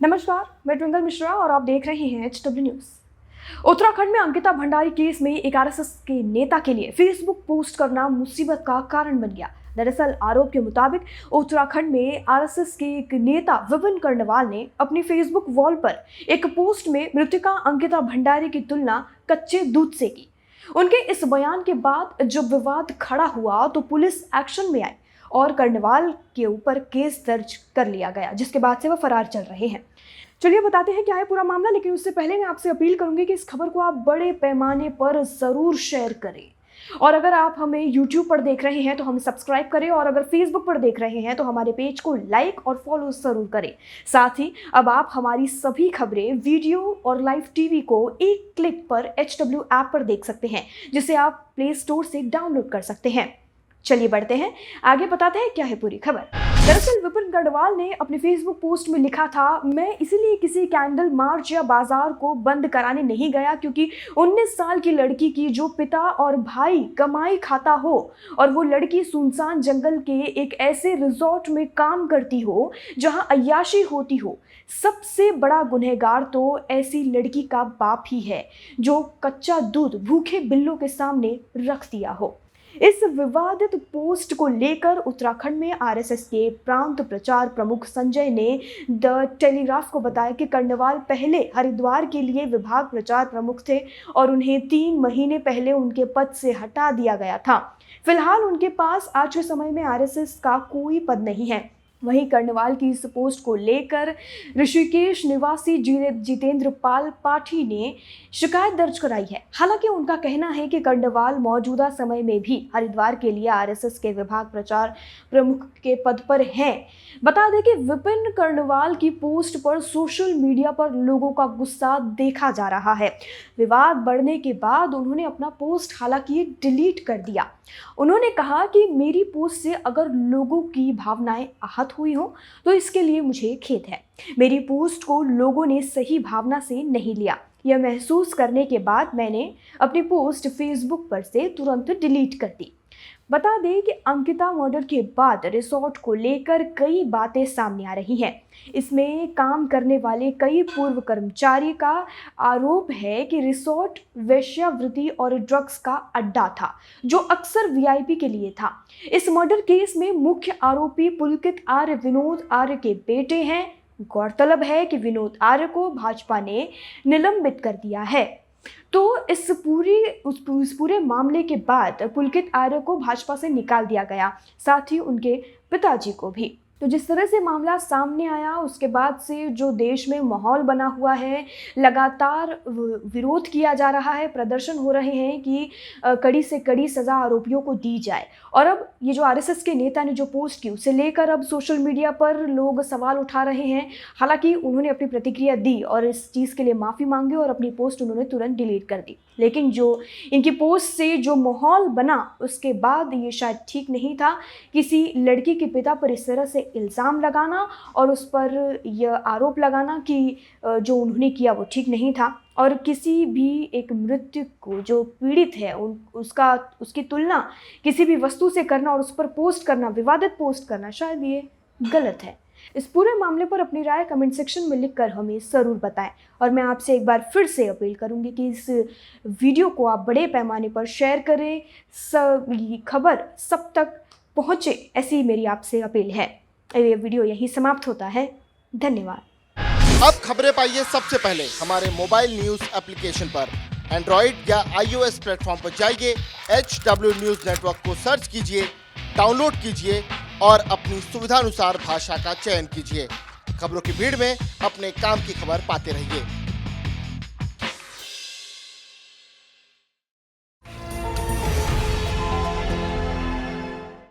नमस्कार, मैं ट्विंकल मिश्रा और आप देख रहे हैं HW न्यूज। उत्तराखंड में अंकिता भंडारी केस में एक आरएसएस के नेता के लिए फेसबुक पोस्ट करना मुसीबत का कारण बन गया। दरअसल आरोप के मुताबिक उत्तराखंड में आरएसएस के एक नेता विपिन कर्णवाल ने अपनी फेसबुक वॉल पर एक पोस्ट में मृतका अंकिता भंडारी की तुलना कच्चे दूध से की। उनके इस बयान के बाद जब विवाद खड़ा हुआ तो पुलिस एक्शन में आई और कर्णवाल के ऊपर केस दर्ज कर लिया गया, जिसके बाद से वह फरार चल रहे हैं। चलिए बताते हैं क्या है पूरा मामला, लेकिन उससे पहले मैं आपसे अपील करूंगी कि इस खबर को आप बड़े पैमाने पर जरूर शेयर करें। और अगर आप हमें YouTube पर देख रहे हैं तो हमें सब्सक्राइब करें, और अगर Facebook पर देख रहे हैं तो हमारे पेज को लाइक और फॉलो जरूर करें। साथ ही अब आप हमारी सभी खबरें, वीडियो और लाइव टीवी को एक क्लिक पर HW ऐप पर देख सकते हैं, जिसे आप प्ले स्टोर से डाउनलोड कर सकते हैं। चलिए बढ़ते हैं आगे, बताते हैं क्या है पूरी खबर। दरअसल विपिन कर्णवाल ने अपने फेसबुक पोस्ट में लिखा था, मैं इसीलिए किसी कैंडल मार्च या बाजार को बंद कराने नहीं गया क्योंकि 19 साल की लड़की की जो पिता और भाई कमाई खाता हो और वो लड़की सुनसान जंगल के एक ऐसे रिजॉर्ट में काम करती हो जहां अय्याशी होती हो। सबसे बड़ा गुनहगार तो ऐसी लड़की का बाप ही है जो कच्चा दूध भूखे बिल्लों के सामने रख दिया हो। इस विवादित पोस्ट को लेकर उत्तराखंड में आरएसएस के प्रांत प्रचार प्रमुख संजय ने द टेलीग्राफ को बताया कि कर्णवाल पहले हरिद्वार के लिए विभाग प्रचार प्रमुख थे और उन्हें 3 महीने पहले उनके पद से हटा दिया गया था। फिलहाल उनके पास आज के समय में आरएसएस का कोई पद नहीं है। वहीं कर्णवाल की इस पोस्ट को लेकर ऋषिकेश निवासी जितेंद्र पाल पाठी ने शिकायत दर्ज कराई है। हालांकि उनका कहना है कि कर्णवाल मौजूदा समय में भी हरिद्वार के लिए आरएसएस के विभाग प्रचार प्रमुख के पद पर हैं। बता दें कि विपिन कर्णवाल की पोस्ट पर सोशल मीडिया पर लोगों का गुस्सा देखा जा रहा है। विवाद बढ़ने के बाद उन्होंने अपना पोस्ट हालांकि डिलीट कर दिया। उन्होंने कहा कि मेरी पोस्ट से अगर लोगों की भावनाएं आहत हुई हो तो इसके लिए मुझे खेद है। मेरी पोस्ट को लोगों ने सही भावना से नहीं लिया। यह महसूस करने के बाद मैंने अपनी पोस्ट फेसबुक पर से तुरंत डिलीट कर दी। बता दें कि अंकिता मर्डर के बाद रिसोर्ट को लेकर कई बातें सामने आ रही हैं। इसमें काम करने वाले कई पूर्व कर्मचारी का आरोप है कि रिसोर्ट वेश्यावृत्ति और ड्रग्स का अड्डा था, जो अक्सर वीआईपी के लिए था। इस मर्डर केस में मुख्य आरोपी पुलकित आर्य विनोद आर्य के बेटे हैं। गौरतलब है कि विनोद आर्य को भाजपा ने निलंबित कर दिया है। तो इस पूरे मामले के बाद पुलकित आर्य को भाजपा से निकाल दिया गया, साथ ही उनके पिताजी को भी। तो जिस तरह से मामला सामने आया उसके बाद से जो देश में माहौल बना हुआ है, लगातार विरोध किया जा रहा है, प्रदर्शन हो रहे हैं कि कड़ी से कड़ी सज़ा आरोपियों को दी जाए। और अब ये जो आरएसएस के नेता ने जो पोस्ट की उसे लेकर अब सोशल मीडिया पर लोग सवाल उठा रहे हैं। हालांकि उन्होंने अपनी प्रतिक्रिया दी और इस चीज़ के लिए माफ़ी मांगी और अपनी पोस्ट उन्होंने तुरंत डिलीट कर दी। लेकिन जो इनकी पोस्ट से जो माहौल बना उसके बाद ये शायद ठीक नहीं था। किसी लड़की के पिता पर इस तरह से इल्ज़ाम लगाना और उस पर यह आरोप लगाना कि जो उन्होंने किया वो ठीक नहीं था। और किसी भी एक मृतक को जो पीड़ित है उसकी तुलना किसी भी वस्तु से करना और उस पर पोस्ट करना, विवादित पोस्ट करना, शायद ये गलत है। इस पूरे मामले पर अपनी राय कमेंट सेक्शन में लिखकर हमें ज़रूर बताएं। और मैं आपसे एक बार फिर से अपील करूंगी कि इस वीडियो को आप बड़े पैमाने पर शेयर करें, सब खबर सब तक पहुंचे, ऐसी मेरी आपसे अपील है। ये वीडियो यहीं समाप्त होता है। धन्यवाद। अब खबरें पाइए सबसे पहले हमारे मोबाइल न्यूज एप्लीकेशन पर। एंड्रॉइड या iOS प्लेटफॉर्म पर जाइए, HW न्यूज नेटवर्क को सर्च कीजिए, डाउनलोड कीजिए और अपनी सुविधानुसार भाषा का चयन कीजिए। खबरों की भीड़ में अपने काम की खबर पाते रहिए।